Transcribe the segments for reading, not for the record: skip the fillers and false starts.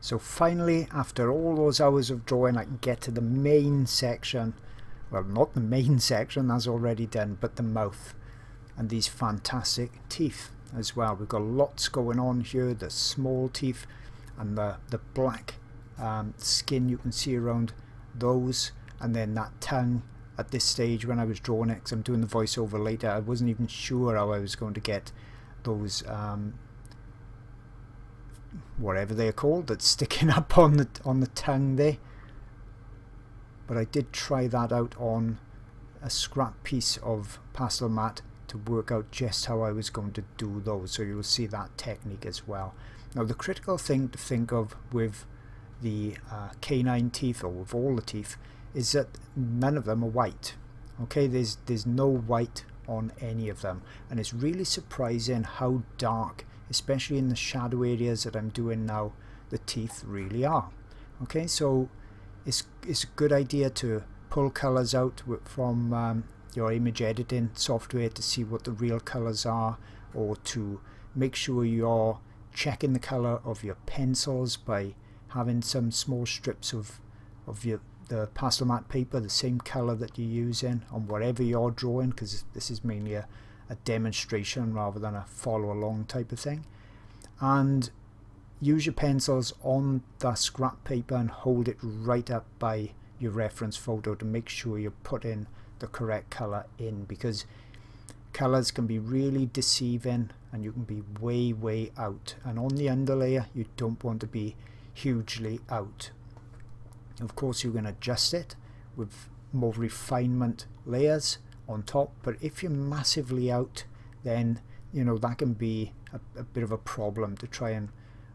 So finally, after all those hours of drawing, I can get to the main section. Well, not the main section, that's already done, but the mouth. And these fantastic teeth as well. We've got lots going on here, the small teeth and the black skin you can see around those, and then that tongue. At this stage when I was drawing it, because I'm doing the voiceover later, I wasn't even sure how I was going to get those whatever they're called, that's sticking up on the tongue there. But I did try that out on a scrap piece of pastel mat to work out just how I was going to do those, so you'll see that technique as well. Now the critical thing to think of with the canine teeth, or with all the teeth, is that none of them are white. Okay, there's no white on any of them, and it's really surprising how dark, especially in the shadow areas that I'm doing now, the teeth really are. Okay, so it's a good idea to pull colors out from your image editing software to see what the real colors are, or to make sure you're checking the color of your pencils by having some small strips of the pastel mat paper the same color that you're using on whatever you're drawing, because this is mainly a demonstration rather than a follow along type of thing. And use your pencils on the scrap paper and hold it right up by your reference photo to make sure you're putting the correct color in, because colors can be really deceiving and you can be way out, and on the underlayer you don't want to be hugely out. Of course you can adjust it with more refinement layers on top, but if you're massively out, then you know that can be a bit of a problem to try and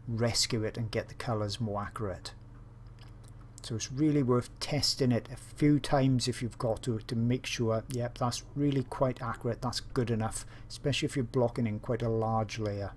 rescue it and get the colors more accurate. So it's really worth testing it a few times if you've got to make sure, yep, that's really quite accurate, that's good enough, especially if you're blocking in quite a large layer.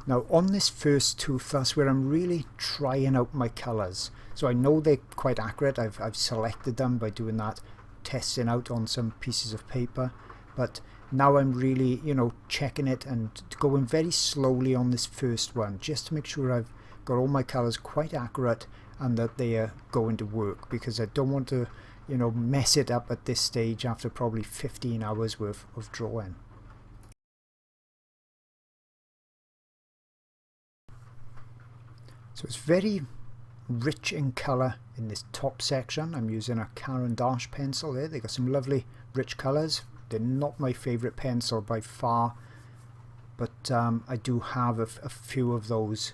Now on this first tooth, that's where I'm really trying out my colors. So I know they're quite accurate, I've selected them by doing that testing out on some pieces of paper, but now I'm really, you know, checking it and going very slowly on this first one, just to make sure I've got all my colors quite accurate and that they are going to work, because I don't want to, you know, mess it up at this stage after probably 15 hours worth of drawing. So it's very rich in colour in this top section. I'm using a Caran d'Ache pencil there. They got some lovely rich colours. They're not my favourite pencil by far, but I do have a few of those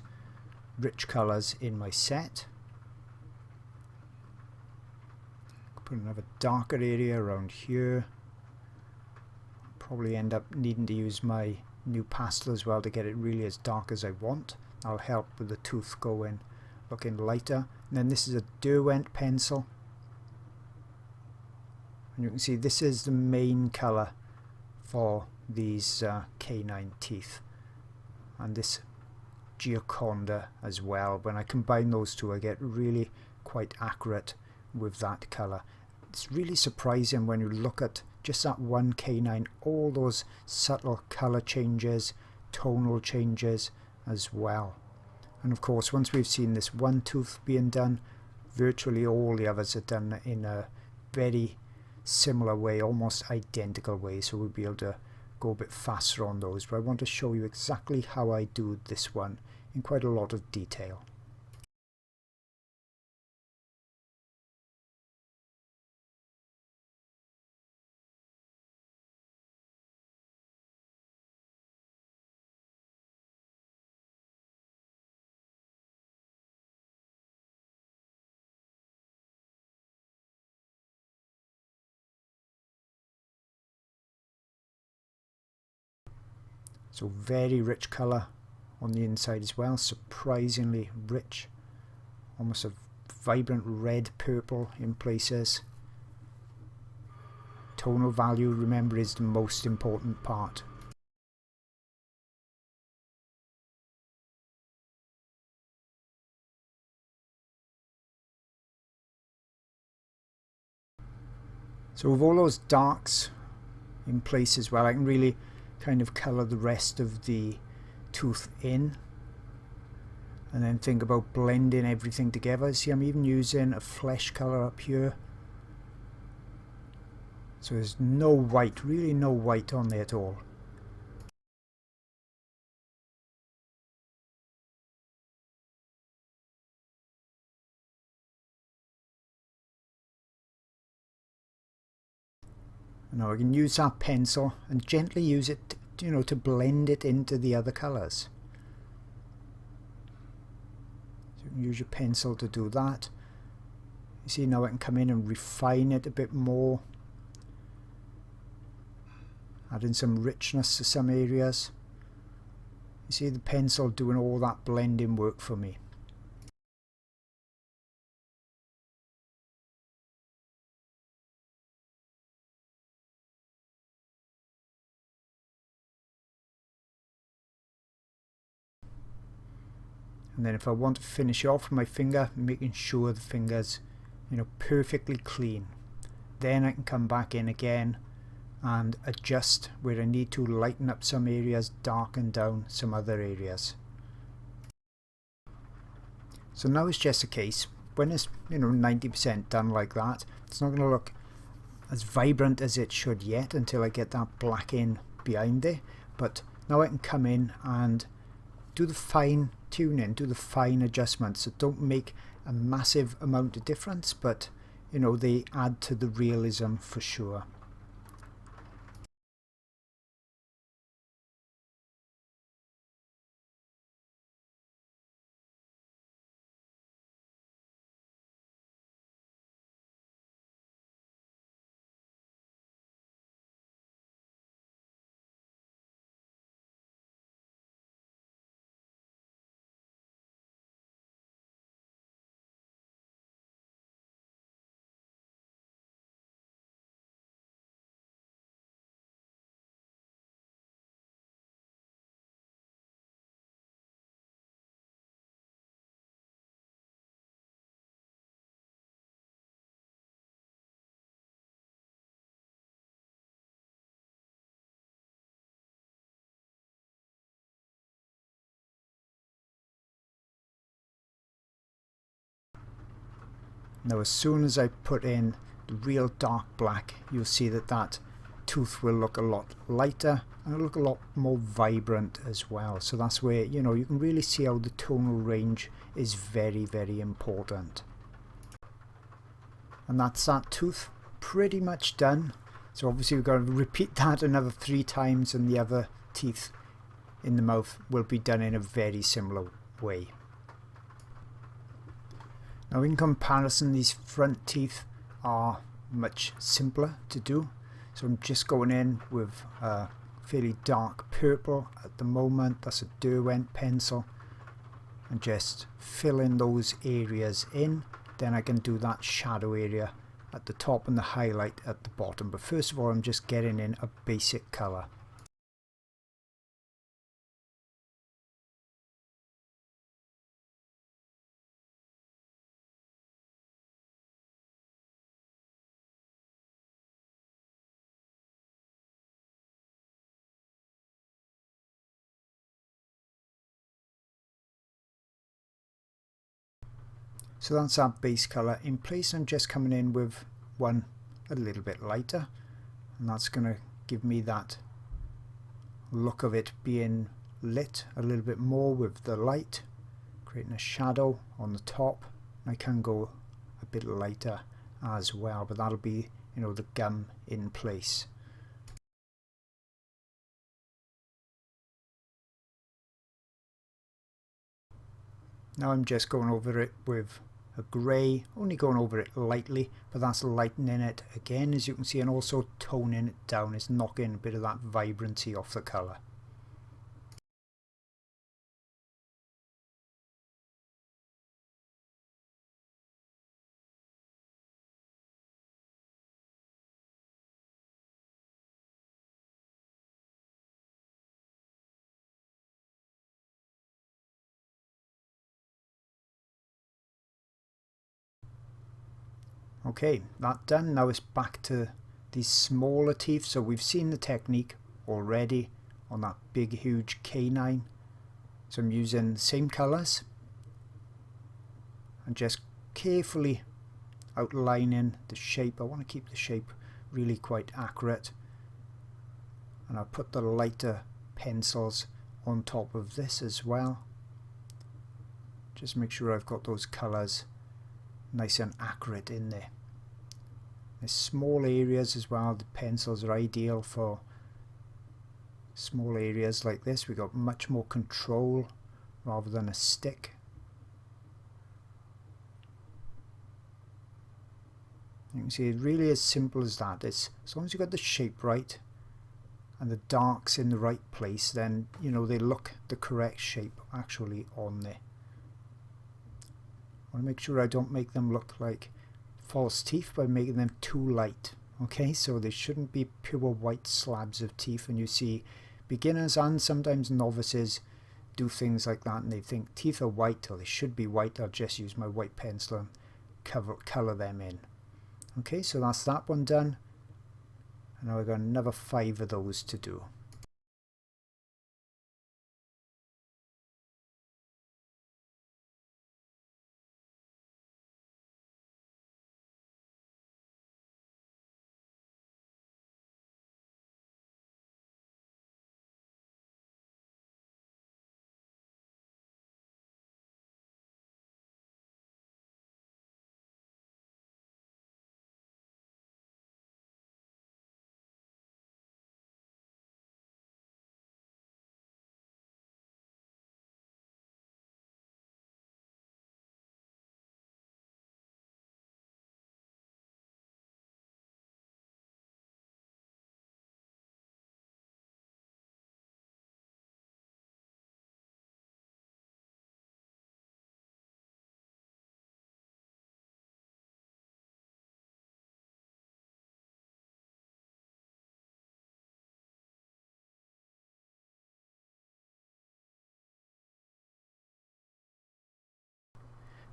rich colours in my set. Put another darker area around here. Probably end up needing to use my new pastel as well to get it really as dark as I want. That'll help with the tooth going looking lighter. And then this is a Derwent pencil, and you can see this is the main colour for these canine teeth, and this Gioconda as well. When I combine those two, I get really quite accurate with that colour. It's really surprising when you look at just that one canine, all those subtle colour changes, tonal changes as well. And of course, once we've seen this one tooth being done, virtually all the others are done in a very similar way, almost identical way, so we'll be able to go a bit faster on those. But I want to show you exactly how I do this one in quite a lot of detail. So very rich colour on the inside as well, surprisingly rich, almost a vibrant red purple in places. Tonal value, remember, is the most important part. So with all those darks in place as well, I can really kind of colour the rest of the tooth in. and then think about blending everything together. See, I'm even using a flesh colour up here, so there's no white, really no white on there at all. Now I can use that pencil and gently use it, you know, to blend it into the other colours. So you can use your pencil to do that. You see, now I can come in and refine it a bit more, adding some richness to some areas. You see the pencil doing all that blending work for me. And then if I want to finish off with my finger, making sure the finger's, you know, perfectly clean, then I can come back in again and adjust where I need to, lighten up some areas, darken down some other areas. So now it's just a case, when it's, you know, 90% done like that, it's not going to look as vibrant as it should yet until I get that black in behind there. But now I can come in and do the fine tuning, do the fine adjustments that don't make a massive amount of difference, but you know, they add to the realism for sure. Now as soon as I put in the real dark black, you'll see that that tooth will look a lot lighter and it'll look a lot more vibrant as well. So that's where, you know, you can really see how the tonal range is very, very important. And that's that tooth pretty much done. So obviously we've got to repeat that another 3 times, and the other teeth in the mouth will be done in a very similar way. Now in comparison, these front teeth are much simpler to do. So I'm just going in with a fairly dark purple at the moment. That's a Derwent pencil, and just fill in those areas in. Then I can do that shadow area at the top and the highlight at the bottom. But first of all, I'm just getting in a basic colour. So that's our base colour in place. I'm just coming in with one a little bit lighter, and that's going to give me that look of it being lit a little bit more with the light, creating a shadow on the top. I can go a bit lighter as well, but that'll be, you know, the gum in place. Now I'm just going over it with a grey, only going over it lightly, but that's lightening it again, as you can see, and also toning it down. It's knocking a bit of that vibrancy off the colour. Okay, that done. Now it's back to these smaller teeth. So we've seen the technique already on that big huge canine. So I'm using the same colours, and just carefully outlining the shape. I want to keep the shape really quite accurate, and I'll put the lighter pencils on top of this as well. Just make sure I've got those colours nice and accurate in there. There's small areas as well. The pencils are ideal for small areas like this. We got much more control rather than a stick. You can see it really is simple as that. It's, as long as you've got the shape right and the darks in the right place, then you know they look the correct shape actually on there. I want to make sure I don't make them look like false teeth by making them too light. Okay, so they shouldn't be pure white slabs of teeth, and you see beginners and sometimes novices do things like that and they think teeth are white, or they should be white. I'll just use my white pencil and colour them in. Okay, so that's that one done, and now we've got another 5 of those to do.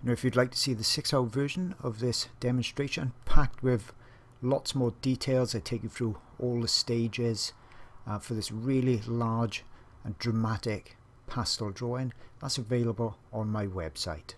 Now, if you'd like to see the 6-hour version of this demonstration packed with lots more details, I take you through all the stages for this really large and dramatic pastel drawing. That's available on my website.